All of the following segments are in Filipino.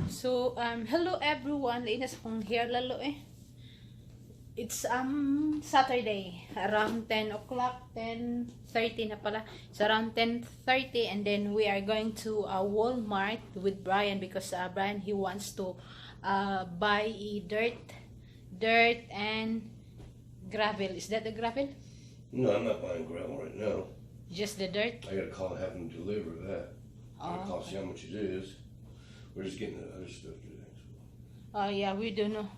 So, hello everyone. Lainas akong hair lalo eh. It's Saturday, around 10 o'clock, 10:30 na pala. It's around 10:30 and then we are going to Walmart with Brian because Brian, he wants to buy dirt and gravel. Is that the gravel? No, I'm not buying gravel right now. Just the dirt? I gotta call and have them deliver that. I gotta call, see how much it is. We're just getting the other stuff today. Yeah, we don't know.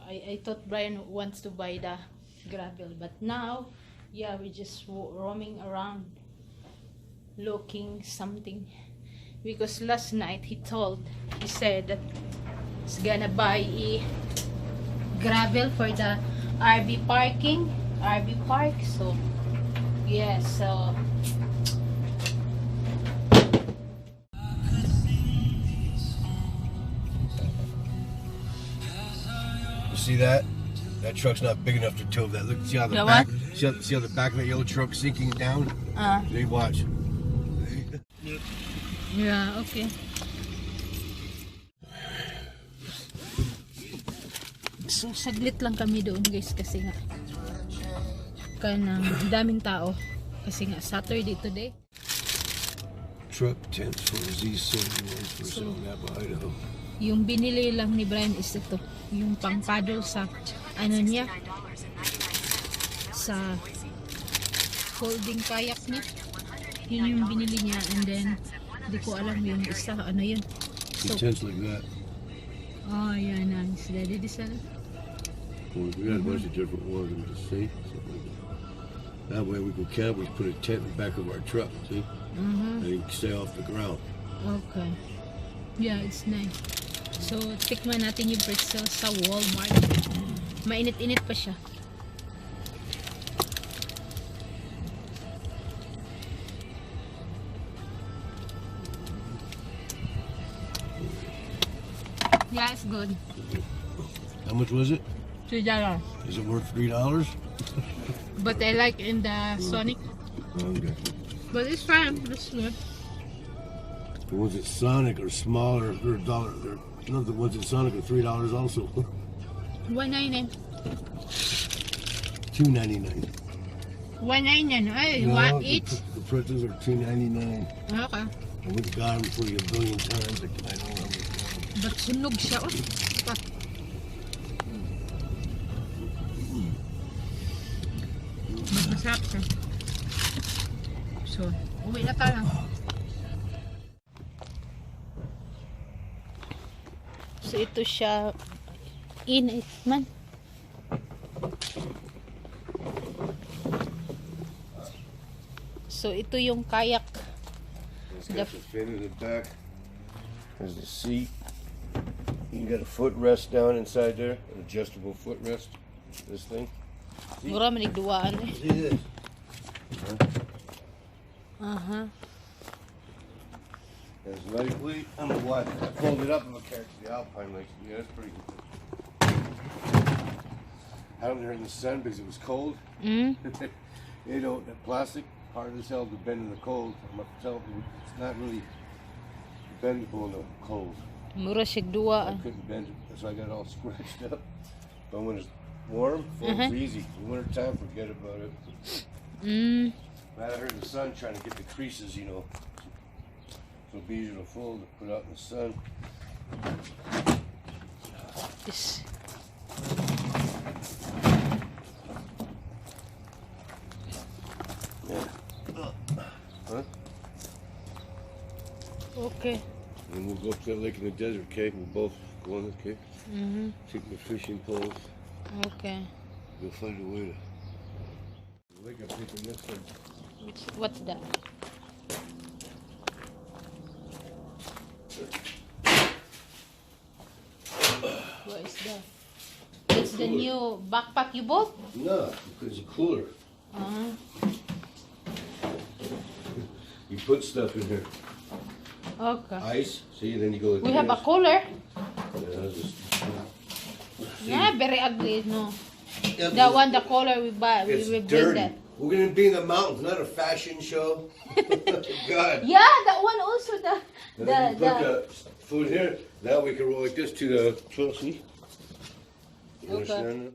I thought Brian wants to buy the gravel, but now, yeah, we're just roaming around looking something. Because last night he said that he's gonna buy a gravel for the RV park. So, yeah, so. See that? That truck's not big enough to tow that. Look, see how the back, see how the back of that yellow truck sinking down? They watch. Yeah, okay. So saglit lang kami doon guys kasi nga kanang daming tao kasi nga Saturday today. Truck tents for Z71 for South Idaho. Yung binili lang ni Brian is ito, yung pang-paddle sa ano niya, sa folding kayak niya. Yun yung binili niya and then di ko alam yung isa ano yun. So, tents like that. Oh yeah, nice. Daddy design. Well, we got a bunch of different ones to see. That way we can camp. We put a tent in the back of our truck, see, and you can stay off the ground. Okay. Yeah, it's nice. So, tikman natin yung pretzel sa Walmart. Mainit-init pa siya. Yeah, it's good. How much was it? $3. Is it worth $3? But I like in the Sonic. Okay. But it's fine. It's good. Was it Sonic or smaller? They're $1. No, the ones at Sonic are $3 also. $1.99. $2.99. $1.99. Ay, No, what each? The pretzels are $2.99. Okay. And we've got them for you a billion times. I know them. But sunog siya. Oh. Masarap siya. So, uwi na tayo. So, ito siya. Init man. So, ito yung kayak. It's got the fin in the back. There's the seat. You got a footrest down inside there. An adjustable footrest. This thing. Mura manigduwaan eh. See this? It's lightweight. I don't know why. I pulled it up and I carried the Alpine like, yeah, that's pretty good. I don't hear in the sun because it was cold. You know, that plastic, hard as hell to bend in the cold. I'm telling you, it's not really bendable in the cold. Mura siya duwaan. I couldn't bend it, so I got it all scratched up. But when it's warm, it's easy. In winter time, forget about it. Right out here in the sun, trying to get the creases, you know. So it'll be easier to fold to put out in the sun. Yes. Yeah. Huh? Okay. And we'll go up to that lake in the desert, okay? We'll both go on, okay? Take the fishing poles. Okay. We'll find a way to. The lake I'm thinking this one. What's that? What is that? It's the new backpack you bought? No, it's a cooler. You put stuff in here. Okay. Ice. See, then you go like We have a this. cooler. Yeah, Yeah, very ugly, no. Yeah, The one, the color we buy, we build dirty. that. We're gonna be in the mountains, not a fashion show. God. Yeah, that one also And then you put the food here. Now we can roll like this to the see? You understand?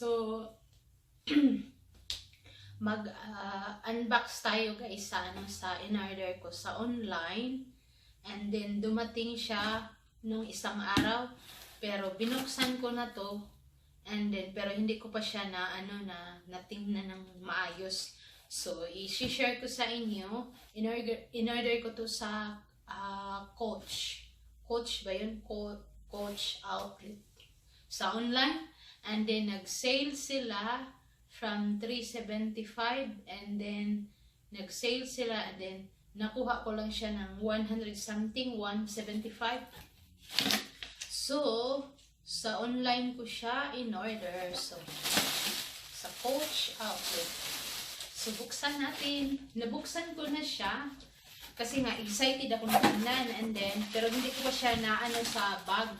So mag-unbox tayo guys sa sa in-order ko sa online, and then dumating siya nung isang araw, pero binuksan ko na to, and then pero hindi ko pa siya na natingnan ng maayos. So i-share ko sa inyo. In-order ko to sa Coach ba yun? Coach outlet sa online, and then nag-sale sila from 375, and then nag-sale sila, and then nakuha ko lang siya ng 100 something, 175. So sa online ko siya in order, so sa Coach outlet. So buksan natin. Nabuksan ko na siya kasi nga excited ako na tingnan, and then pero hindi ko pa siya na sa bag.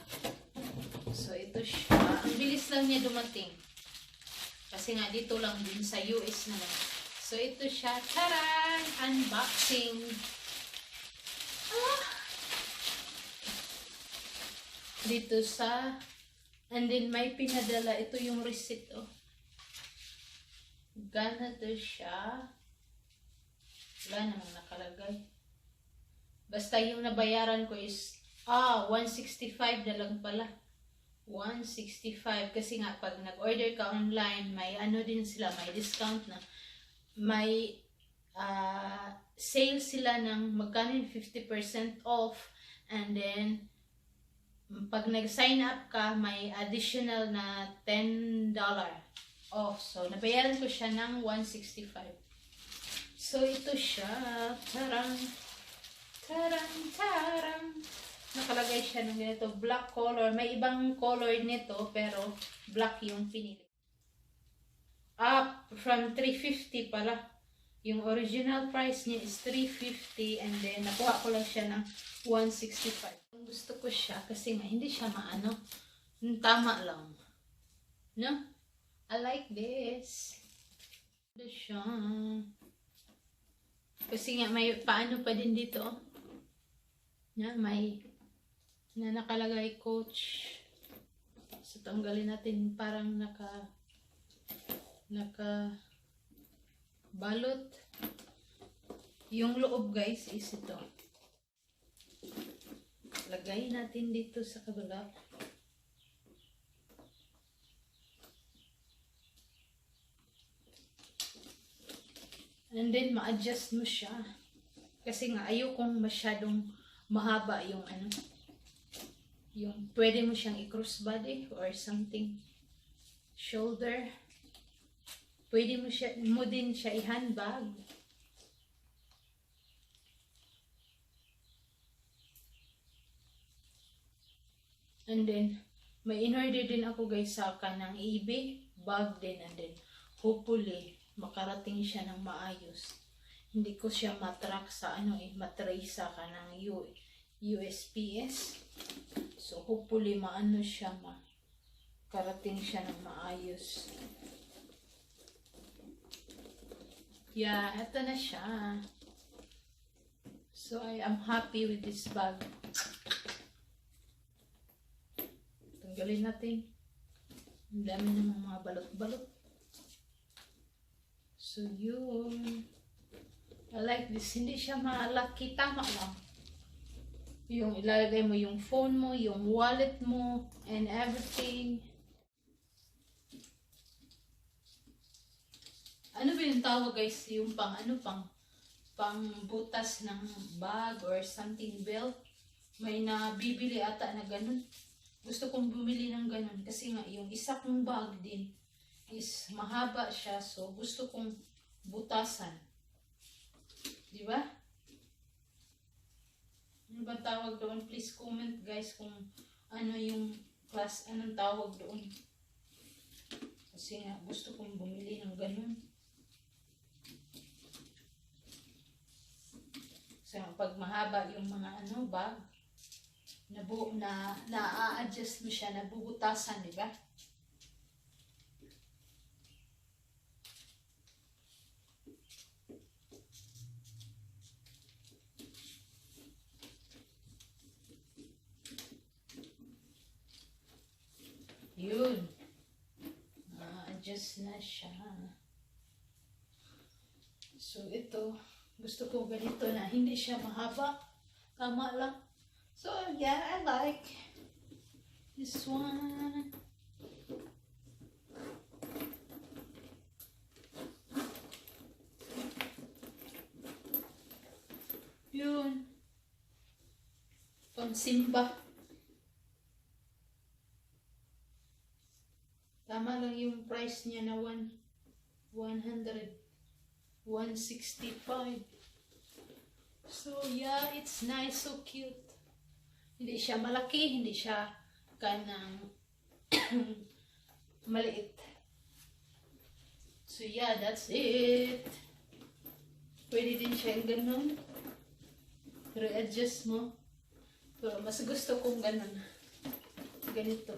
So ito siya. Ang bilis lang niya dumating. Kasi nga dito lang din sa US naman. So ito siya. Taran! Unboxing. Dito sa, and then may pinadala. Ito yung receipt. Oh. Ganito siya. Wala namang nakalagay. Basta yung nabayaran ko is 165 na lang pala. 165 kasi nga pag nag-order ka online, may din sila, may discount na. May sale sila ng magkano 50% off, and then pag nag-sign up ka, may additional na $10 off. So nabayaran ko siya ng 165. So ito siya. Tarang! Tarang! Tarang! Nakalagay siya ng ganito, black color. May ibang color nito, pero black yung pinili. From 350 pala. Yung original price niya is 350, and then nakuha ko lang siya ng 165. Gusto ko siya kasi nga hindi siya tama lang. No? I like this. Ito siya. Kasi nga may paano pa din dito. May na nakalagay Coach. So tanggalin natin, parang naka balot. Yung loob guys is ito. Lagay natin dito sa kabila. And then ma-adjust mo siya. Kasi nga ayokong masyadong mahaba yung yung pwede mo siyang i-crossbody or something, shoulder. Pwede mo din siya i-handbag. And then may in-order din ako guys sa kanang eBay bag din, and then hopefully makarating siya ng maayos. Hindi ko siya matrack sa matrace sa kanang USPS. So hopefully siya, makarating siya ng maayos. Yeah, ito na siya. So I am happy with this bag. Tanggalin natin. Ang dami namang mga balot-balot. So yun. I like this. Hindi siya malaki. Tama lang. Yung ilalagay mo yung phone mo, yung wallet mo, and everything. Ano ba yung tawag guys? Yung pang butas ng bag or something, belt. May nabibili ata na ganun. Gusto kong bumili ng ganun kasi nga yung isa kong bag din is mahaba siya, so gusto kong butasan. Di ba? Ano ba tawag doon? Please comment guys kung ano yung class, anong tawag doon. Kasi nga gusto kong bumili ng ganun. So, pag mahaba yung mga ano bag, na-a-adjust mo siya, nabubutasan, di ba? Yun. Na-adjust na siya. So, ito, gusto ko ganito na hindi siya mahaba. Tama lang. So, yeah, I like this one. Yun. Pang-simba. Tama lang yung price niya na 165. So, yeah, it's nice, so cute. Hindi siya malaki, hindi siya kanang maliit. So, yeah, that's it. Pwede din siya yung ganun. Pero adjust mo. Pero mas gusto kong ganun. Ganito.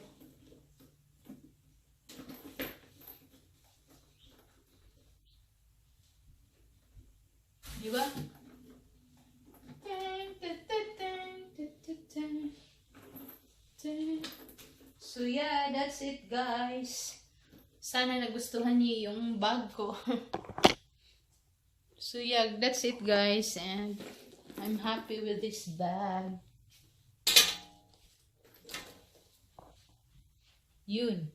Diba? So yeah, that's it guys. Sana nagustuhan niyo yung bag ko. So yeah, that's it guys, and I'm happy with this bag. Yun.